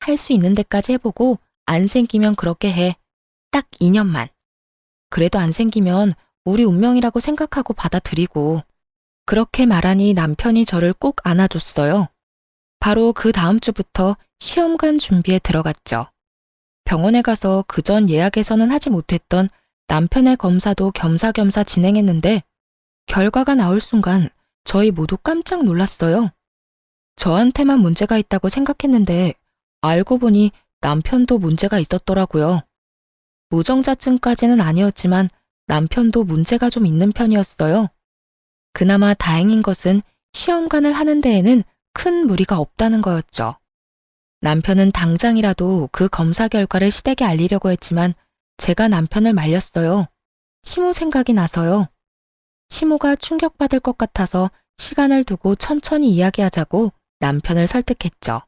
할 수 있는 데까지 해보고 안 생기면 그렇게 해. 딱 2년만. 그래도 안 생기면 우리 운명이라고 생각하고 받아들이고. 그렇게 말하니 남편이 저를 꼭 안아줬어요. 바로 그 다음 주부터 시험관 준비에 들어갔죠. 병원에 가서 그전 예약에서는 하지 못했던 남편의 검사도 겸사겸사 진행했는데 결과가 나올 순간 저희 모두 깜짝 놀랐어요. 저한테만 문제가 있다고 생각했는데 알고 보니 남편도 문제가 있었더라고요. 무정자증까지는 아니었지만 남편도 문제가 좀 있는 편이었어요. 그나마 다행인 것은 시험관을 하는 데에는 큰 무리가 없다는 거였죠. 남편은 당장이라도 그 검사 결과를 시댁에 알리려고 했지만 제가 남편을 말렸어요. 시모 생각이 나서요. 시모가 충격받을 것 같아서 시간을 두고 천천히 이야기하자고 남편을 설득했죠.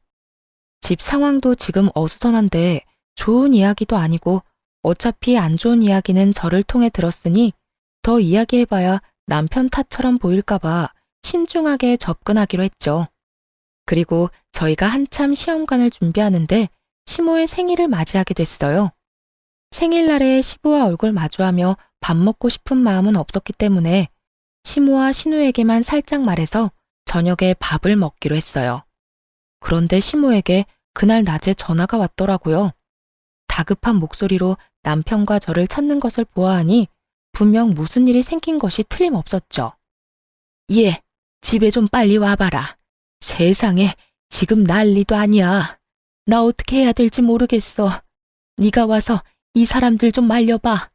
집 상황도 지금 어수선한데 좋은 이야기도 아니고 어차피 안 좋은 이야기는 저를 통해 들었으니 더 이야기해봐야 남편 탓처럼 보일까봐 신중하게 접근하기로 했죠. 그리고 저희가 한참 시험관을 준비하는데 시모의 생일을 맞이하게 됐어요. 생일날에 시부와 얼굴 마주하며 밥 먹고 싶은 마음은 없었기 때문에 시모와 신우에게만 살짝 말해서 저녁에 밥을 먹기로 했어요. 그런데 시모에게 그날 낮에 전화가 왔더라고요. 다급한 목소리로 남편과 저를 찾는 것을 보아하니 분명 무슨 일이 생긴 것이 틀림없었죠. 얘, 집에 좀 빨리 와봐라. 세상에, 지금 난리도 아니야. 나 어떻게 해야 될지 모르겠어. 네가 와서 이 사람들 좀 말려봐.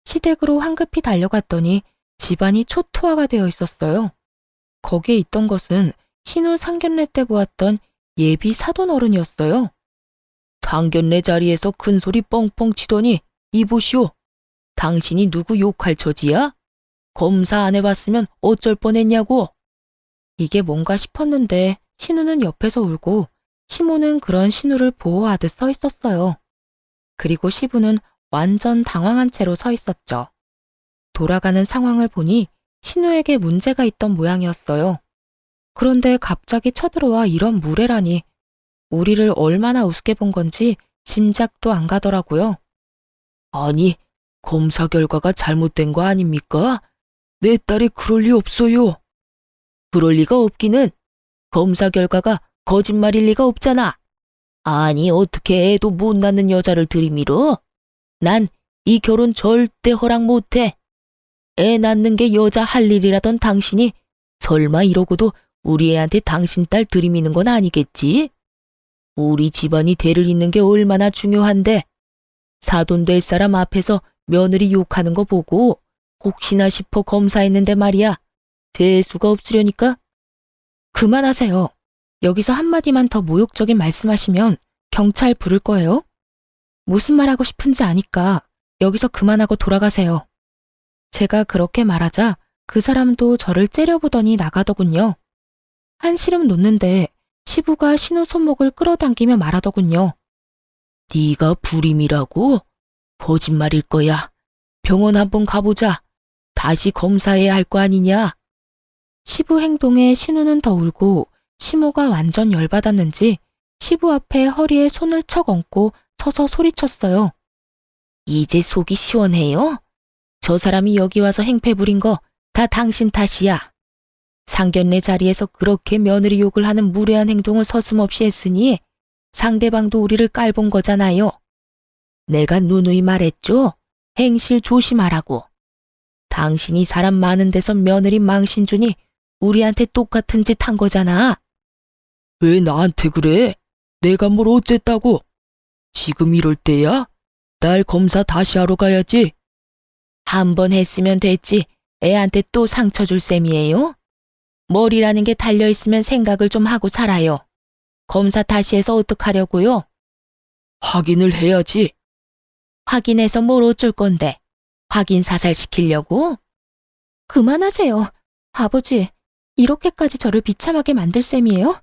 시댁으로 황급히 달려갔더니 집안이 초토화가 되어 있었어요. 거기에 있던 것은 신우 상견례 때 보았던 예비 사돈 어른이었어요. 상견례 자리에서 큰 소리 뻥뻥 치더니 이보시오. 당신이 누구 욕할 처지야? 검사 안 해봤으면 어쩔 뻔했냐고. 이게 뭔가 싶었는데 신우는 옆에서 울고 시모는 그런 신우를 보호하듯 서 있었어요. 그리고 시부는 완전 당황한 채로 서 있었죠. 돌아가는 상황을 보니 신우에게 문제가 있던 모양이었어요. 그런데 갑자기 쳐들어와 이런 무례라니 우리를 얼마나 우습게 본 건지 짐작도 안 가더라고요. 아니, 검사 결과가 잘못된 거 아닙니까? 내 딸이 그럴 리 없어요. 그럴 리가 없기는 검사 결과가 거짓말일 리가 없잖아. 아니, 어떻게 애도 못 낳는 여자를 들이밀어? 난 이 결혼 절대 허락 못해. 애 낳는 게 여자 할 일이라던 당신이 설마 이러고도 우리 애한테 당신 딸 들이미는 건 아니겠지? 우리 집안이 대를 잇는 게 얼마나 중요한데 사돈 될 사람 앞에서 며느리 욕하는 거 보고 혹시나 싶어 검사했는데 말이야. 재수가 없으려니까. 그만하세요. 여기서 한마디만 더 모욕적인 말씀하시면 경찰 부를 거예요. 무슨 말하고 싶은지 아니까 여기서 그만하고 돌아가세요. 제가 그렇게 말하자 그 사람도 저를 째려보더니 나가더군요. 한시름 놓는데 시부가 신우 손목을 끌어당기며 말하더군요. 네가 불임이라고? 거짓말일 거야. 병원 한번 가보자. 다시 검사해야 할 거 아니냐? 시부 행동에 신우는 더 울고 시모가 완전 열받았는지 시부 앞에 허리에 손을 척 얹고 서서 소리쳤어요. 이제 속이 시원해요? 저 사람이 여기 와서 행패 부린 거 다 당신 탓이야. 상견례 자리에서 그렇게 며느리 욕을 하는 무례한 행동을 서슴없이 했으니 상대방도 우리를 깔본 거잖아요. 내가 누누이 말했죠? 행실 조심하라고. 당신이 사람 많은 데서 며느리 망신 주니 우리한테 똑같은 짓 한 거잖아. 왜 나한테 그래? 내가 뭘 어쨌다고? 지금 이럴 때야? 날 검사 다시 하러 가야지. 한 번 했으면 됐지. 애한테 또 상처 줄 셈이에요? 머리라는 게 달려있으면 생각을 좀 하고 살아요. 검사 다시 해서 어떡하려고요? 확인을 해야지. 확인해서 뭘 어쩔 건데? 확인 사살시키려고? 그만하세요. 아버지, 이렇게까지 저를 비참하게 만들 셈이에요?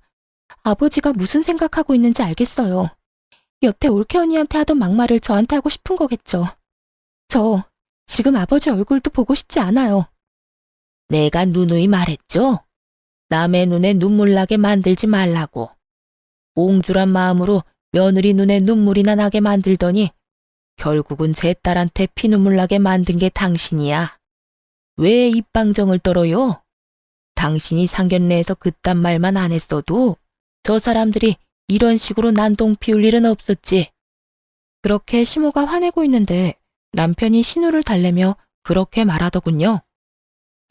아버지가 무슨 생각하고 있는지 알겠어요. 여태 올케 언니한테 하던 막말을 저한테 하고 싶은 거겠죠. 저 지금 아버지 얼굴도 보고 싶지 않아요. 내가 누누이 말했죠? 남의 눈에 눈물 나게 만들지 말라고. 옹졸한 마음으로 며느리 눈에 눈물이나 나게 만들더니 결국은 제 딸한테 피눈물 나게 만든 게 당신이야. 왜 입방정을 떨어요? 당신이 상견례에서 그딴 말만 안 했어도 저 사람들이 이런 식으로 난동 피울 일은 없었지. 그렇게 시모가 화내고 있는데 남편이 신우를 달래며 그렇게 말하더군요.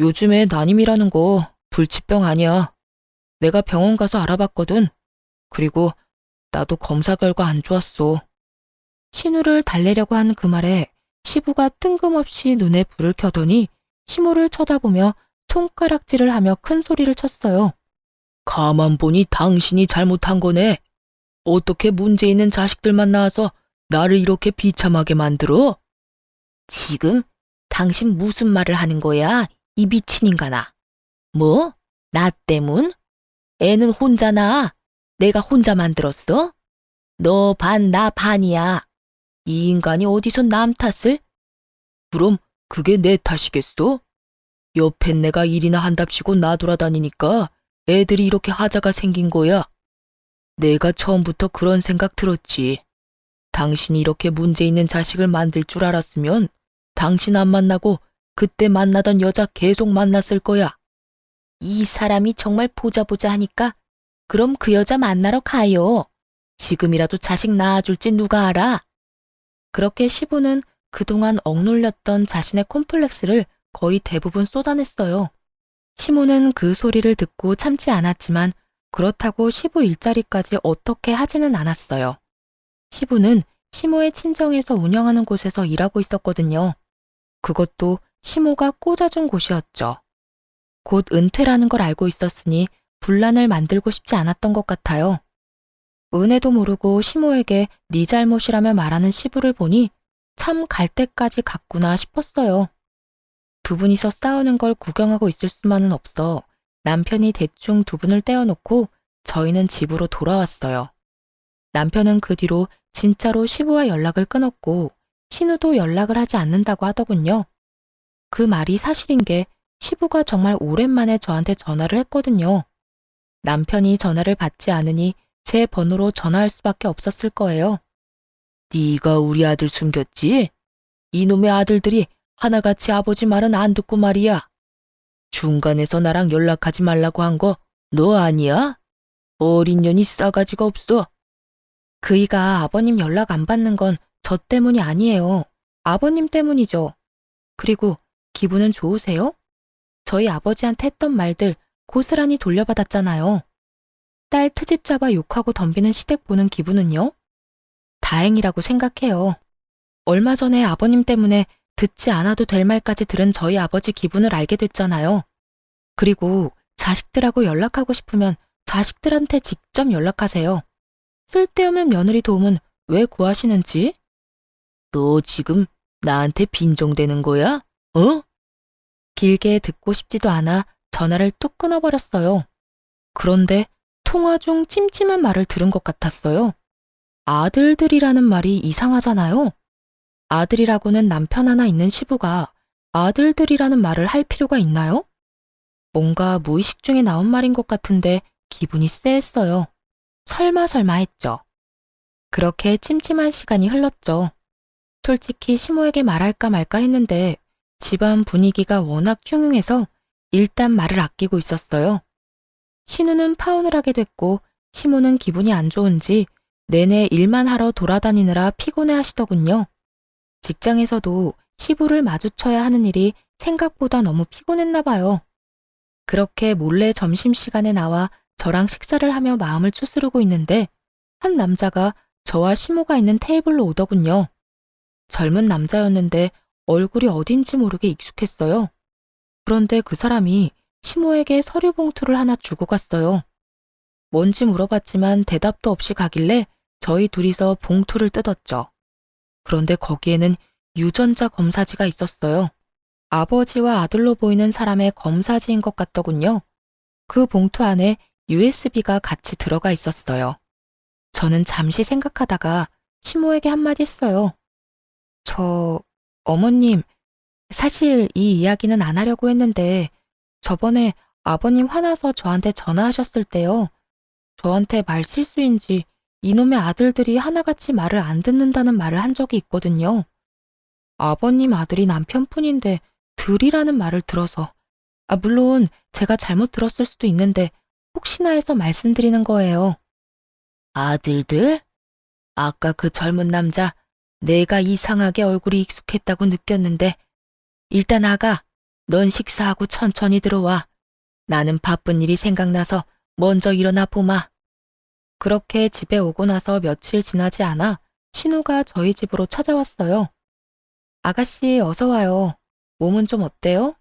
요즘에 난임이라는 거 불치병 아니야. 내가 병원 가서 알아봤거든. 그리고 나도 검사 결과 안 좋았어. 신우를 달래려고 한 그 말에 시부가 뜬금없이 눈에 불을 켜더니 시모를 쳐다보며 손가락질을 하며 큰 소리를 쳤어요. 가만 보니 당신이 잘못한 거네. 어떻게 문제 있는 자식들만 낳아서 나를 이렇게 비참하게 만들어? 지금 당신 무슨 말을 하는 거야? 이 미친 인간아. 뭐? 나 때문? 애는 혼자 낳아. 내가 혼자 만들었어? 너 반, 나 반이야. 이 인간이 어디서 남 탓을? 그럼 그게 내 탓이겠어? 옆엔 내가 일이나 한답시고 나돌아다니니까 애들이 이렇게 하자가 생긴 거야. 내가 처음부터 그런 생각 들었지. 당신이 이렇게 문제 있는 자식을 만들 줄 알았으면 당신 안 만나고 그때 만나던 여자 계속 만났을 거야. 이 사람이 정말 보자 하니까 그럼 그 여자 만나러 가요. 지금이라도 자식 낳아줄지 누가 알아? 그렇게 시부는 그동안 억눌렸던 자신의 콤플렉스를 거의 대부분 쏟아냈어요. 시모는 그 소리를 듣고 참지 않았지만 그렇다고 시부 일자리까지 어떻게 하지는 않았어요. 시부는 시모의 친정에서 운영하는 곳에서 일하고 있었거든요. 그것도 시모가 꽂아준 곳이었죠. 곧 은퇴라는 걸 알고 있었으니 분란을 만들고 싶지 않았던 것 같아요. 은혜도 모르고 시모에게 네 잘못이라며 말하는 시부를 보니 참 갈 때까지 갔구나 싶었어요. 두 분이서 싸우는 걸 구경하고 있을 수만은 없어 남편이 대충 두 분을 떼어놓고 저희는 집으로 돌아왔어요. 남편은 그 뒤로 진짜로 시부와 연락을 끊었고 신우도 연락을 하지 않는다고 하더군요. 그 말이 사실인 게 시부가 정말 오랜만에 저한테 전화를 했거든요. 남편이 전화를 받지 않으니 제 번호로 전화할 수밖에 없었을 거예요. 네가 우리 아들 숨겼지? 이놈의 아들들이 하나같이 아버지 말은 안 듣고 말이야. 중간에서 나랑 연락하지 말라고 한 거 너 아니야? 어린 년이 싸가지가 없어. 그이가 아버님 연락 안 받는 건 저 때문이 아니에요. 아버님 때문이죠. 그리고 기분은 좋으세요? 저희 아버지한테 했던 말들 고스란히 돌려받았잖아요. 딸 트집 잡아 욕하고 덤비는 시댁 보는 기분은요? 다행이라고 생각해요. 얼마 전에 아버님 때문에 듣지 않아도 될 말까지 들은 저희 아버지 기분을 알게 됐잖아요. 그리고 자식들하고 연락하고 싶으면 자식들한테 직접 연락하세요. 쓸데없는 며느리 도움은 왜 구하시는지? 너 지금 나한테 빈정대는 거야? 어? 길게 듣고 싶지도 않아 전화를 뚝 끊어버렸어요. 그런데 통화 중 찜찜한 말을 들은 것 같았어요. 아들들이라는 말이 이상하잖아요. 아들이라고는 남편 하나 있는 시부가 아들들이라는 말을 할 필요가 있나요? 뭔가 무의식 중에 나온 말인 것 같은데 기분이 쎄했어요. 설마 했죠. 그렇게 찜찜한 시간이 흘렀죠. 솔직히 시모에게 말할까 말까 했는데 집안 분위기가 워낙 흉흉해서 일단 말을 아끼고 있었어요. 신우는 파혼을 하게 됐고 시모는 기분이 안 좋은지 내내 일만 하러 돌아다니느라 피곤해 하시더군요. 직장에서도 시부를 마주쳐야 하는 일이 생각보다 너무 피곤했나 봐요. 그렇게 몰래 점심시간에 나와 저랑 식사를 하며 마음을 추스르고 있는데 한 남자가 저와 시모가 있는 테이블로 오더군요. 젊은 남자였는데 얼굴이 어딘지 모르게 익숙했어요. 그런데 그 사람이 시모에게 서류 봉투를 하나 주고 갔어요. 뭔지 물어봤지만 대답도 없이 가길래 저희 둘이서 봉투를 뜯었죠. 그런데 거기에는 유전자 검사지가 있었어요. 아버지와 아들로 보이는 사람의 검사지인 것 같더군요. 그 봉투 안에 USB가 같이 들어가 있었어요. 저는 잠시 생각하다가 시모에게 한마디 했어요. 어머님, 사실 이 이야기는 안 하려고 했는데 저번에 아버님 화나서 저한테 전화하셨을 때요. 저한테 말 실수인지 이놈의 아들들이 하나같이 말을 안 듣는다는 말을 한 적이 있거든요. 아버님 아들이 남편뿐인데 들이라는 말을 들어서 물론 제가 잘못 들었을 수도 있는데 혹시나 해서 말씀드리는 거예요. 아들들? 아까 그 젊은 남자 내가 이상하게 얼굴이 익숙했다고 느꼈는데 일단 아가, 넌 식사하고 천천히 들어와. 나는 바쁜 일이 생각나서 먼저 일어나 보마. 그렇게 집에 오고 나서 며칠 지나지 않아 신우가 저희 집으로 찾아왔어요. 아가씨 어서 와요. 몸은 좀 어때요?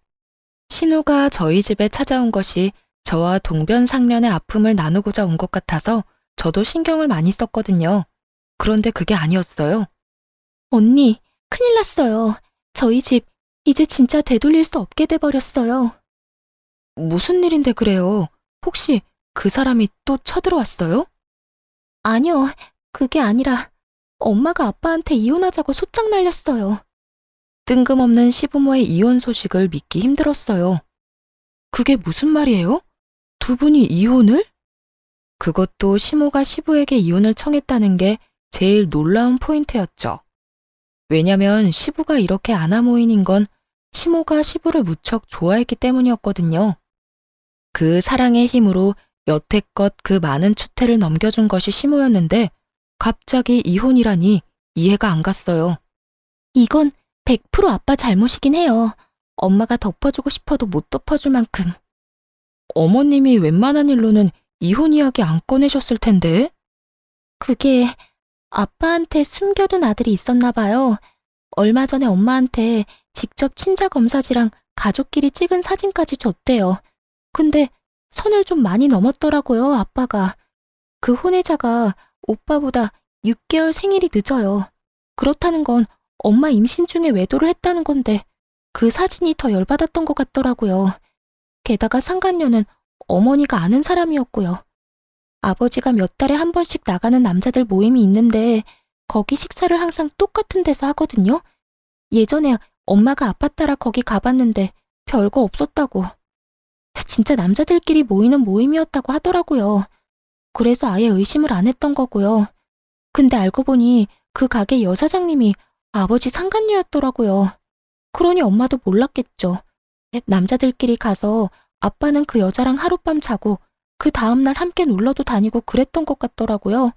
신우가 저희 집에 찾아온 것이 저와 동변상련의 아픔을 나누고자 온 것 같아서 저도 신경을 많이 썼거든요. 그런데 그게 아니었어요. 언니, 큰일 났어요. 저희 집 이제 진짜 되돌릴 수 없게 돼버렸어요. 무슨 일인데 그래요? 혹시 그 사람이 또 쳐들어왔어요? 아니요, 그게 아니라 엄마가 아빠한테 이혼하자고 소짝 날렸어요. 뜬금없는 시부모의 이혼 소식을 믿기 힘들었어요. 그게 무슨 말이에요? 두 분이 이혼을? 그것도 시모가 시부에게 이혼을 청했다는 게 제일 놀라운 포인트였죠. 왜냐면 시부가 이렇게 아나무인인 건 시모가 시부를 무척 좋아했기 때문이었거든요. 그 사랑의 힘으로 여태껏 그 많은 추태를 넘겨준 것이 시모였는데 갑자기 이혼이라니 이해가 안 갔어요. 이건 100% 아빠 잘못이긴 해요. 엄마가 덮어주고 싶어도 못 덮어줄 만큼. 어머님이 웬만한 일로는 이혼 이야기 안 꺼내셨을 텐데. 그게 아빠한테 숨겨둔 아들이 있었나 봐요. 얼마 전에 엄마한테 직접 친자 검사지랑 가족끼리 찍은 사진까지 줬대요. 근데 선을 좀 많이 넘었더라고요, 아빠가. 그 혼외자가 오빠보다 6개월 생일이 늦어요. 그렇다는 건 엄마 임신 중에 외도를 했다는 건데 그 사진이 더 열받았던 것 같더라고요. 게다가 상간녀는 어머니가 아는 사람이었고요. 아버지가 몇 달에 한 번씩 나가는 남자들 모임이 있는데 거기 식사를 항상 똑같은 데서 하거든요. 예전에 엄마가 아빠 따라 거기 가봤는데 별거 없었다고. 진짜 남자들끼리 모이는 모임이었다고 하더라고요. 그래서 아예 의심을 안 했던 거고요. 근데 알고 보니 그 가게 여사장님이 아버지 상간녀였더라고요. 그러니 엄마도 몰랐겠죠. 남자들끼리 가서 아빠는 그 여자랑 하룻밤 자고 그 다음날 함께 놀러도 다니고 그랬던 것 같더라고요.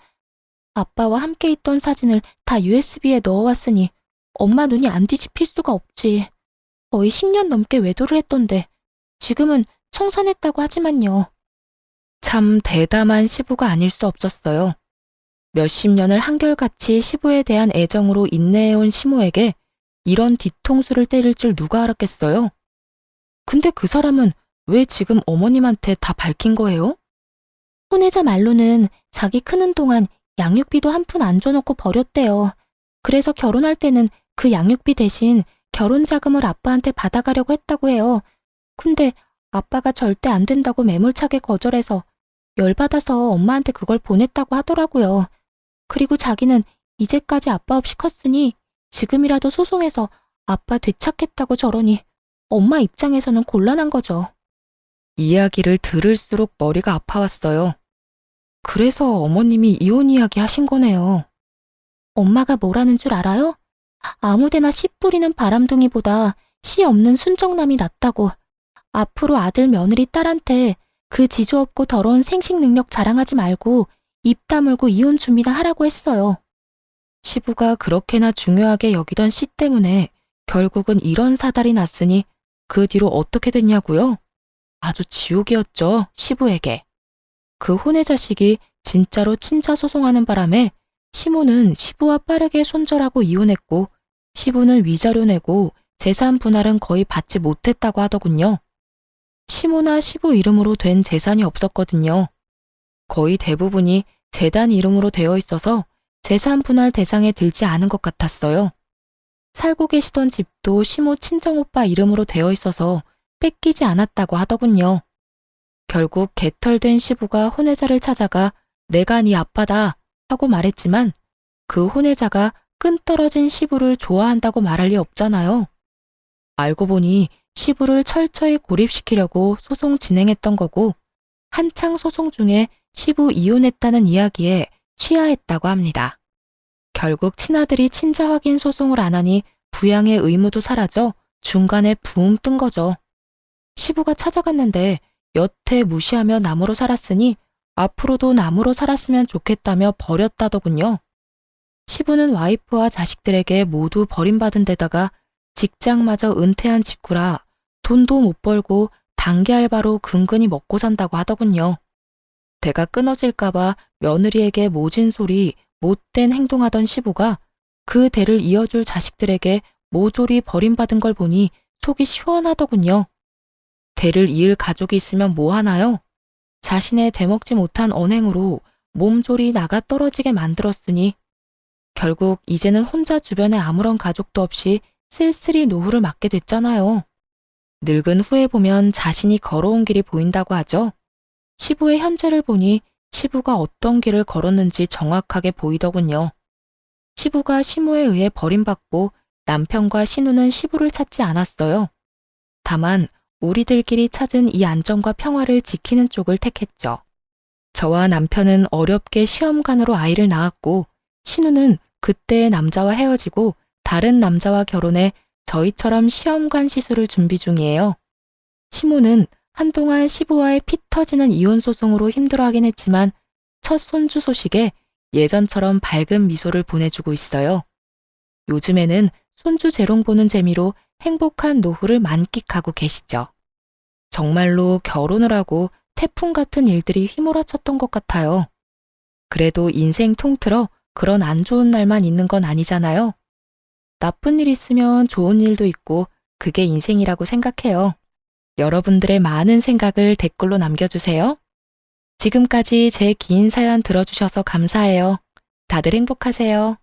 아빠와 함께 있던 사진을 다 USB에 넣어왔으니 엄마 눈이 안 뒤집힐 수가 없지. 거의 10년 넘게 외도를 했던데 지금은 청산했다고 하지만요. 참 대담한 시부가 아닐 수 없었어요. 몇십 년을 한결같이 시부에 대한 애정으로 인내해온 시모에게 이런 뒤통수를 때릴 줄 누가 알았겠어요? 근데 그 사람은 왜 지금 어머님한테 다 밝힌 거예요? 혼외자 말로는 자기 크는 동안 양육비도 한 푼 안 줘놓고 버렸대요. 그래서 결혼할 때는 그 양육비 대신 결혼 자금을 아빠한테 받아가려고 했다고 해요. 근데 아빠가 절대 안 된다고 매몰차게 거절해서 열받아서 엄마한테 그걸 보냈다고 하더라고요. 그리고 자기는 이제까지 아빠 없이 컸으니 지금이라도 소송해서 아빠 되찾겠다고 저러니 엄마 입장에서는 곤란한 거죠. 이야기를 들을수록 머리가 아파왔어요. 그래서 어머님이 이혼 이야기 하신 거네요. 엄마가 뭐라는 줄 알아요? 아무데나 씨 뿌리는 바람둥이보다 씨 없는 순정남이 낫다고. 앞으로 아들 며느리 딸한테 그 지조 없고 더러운 생식 능력 자랑하지 말고 입 다물고 이혼 준비나 하라고 했어요. 시부가 그렇게나 중요하게 여기던 씨 때문에 결국은 이런 사달이 났으니 그 뒤로 어떻게 됐냐고요? 아주 지옥이었죠, 시부에게. 그 혼의 자식이 진짜로 친자 소송하는 바람에 시모는 시부와 빠르게 손절하고 이혼했고 시부는 위자료 내고 재산 분할은 거의 받지 못했다고 하더군요. 시모나 시부 이름으로 된 재산이 없었거든요. 거의 대부분이 재단 이름으로 되어 있어서 재산 분할 대상에 들지 않은 것 같았어요. 살고 계시던 집도 시모 친정오빠 이름으로 되어 있어서 뺏기지 않았다고 하더군요. 결국 개털된 시부가 혼외자를 찾아가 내가 네 아빠다 하고 말했지만 그 혼외자가 끈 떨어진 시부를 좋아한다고 말할 리 없잖아요. 알고 보니 시부를 철저히 고립시키려고 소송 진행했던 거고 한창 소송 중에 시부 이혼했다는 이야기에 취하했다고 합니다. 결국 친아들이 친자 확인 소송을 안 하니 부양의 의무도 사라져 중간에 붕 뜬 거죠. 시부가 찾아갔는데 여태 무시하며 남으로 살았으니 앞으로도 남으로 살았으면 좋겠다며 버렸다더군요. 시부는 와이프와 자식들에게 모두 버림받은 데다가 직장마저 은퇴한 직후라 돈도 못 벌고 단기 알바로 근근히 먹고 산다고 하더군요. 대가 끊어질까봐 며느리에게 모진 소리, 못된 행동하던 시부가 그 대를 이어줄 자식들에게 모조리 버림받은 걸 보니 속이 시원하더군요. 대를 이을 가족이 있으면 뭐 하나요? 자신의 되먹지 못한 언행으로 몸조리 나가 떨어지게 만들었으니 결국 이제는 혼자 주변에 아무런 가족도 없이 쓸쓸히 노후를 맞게 됐잖아요. 늙은 후에 보면 자신이 걸어온 길이 보인다고 하죠. 시부의 현재를 보니 시부가 어떤 길을 걸었는지 정확하게 보이더군요. 시부가 시모에 의해 버림받고 남편과 신우는 시부를 찾지 않았어요. 다만 우리들끼리 찾은 이 안정과 평화를 지키는 쪽을 택했죠. 저와 남편은 어렵게 시험관으로 아이를 낳았고 신우는 그때의 남자와 헤어지고 다른 남자와 결혼해 저희처럼 시험관 시술을 준비 중이에요. 시모는 한동안 시부와의 피 터지는 이혼 소송으로 힘들어하긴 했지만 첫 손주 소식에 예전처럼 밝은 미소를 보내주고 있어요. 요즘에는 손주 재롱 보는 재미로 행복한 노후를 만끽하고 계시죠. 정말로 결혼을 하고 태풍 같은 일들이 휘몰아쳤던 것 같아요. 그래도 인생 통틀어 그런 안 좋은 날만 있는 건 아니잖아요. 나쁜 일 있으면 좋은 일도 있고 그게 인생이라고 생각해요. 여러분들의 많은 생각을 댓글로 남겨주세요. 지금까지 제 긴 사연 들어주셔서 감사해요. 다들 행복하세요.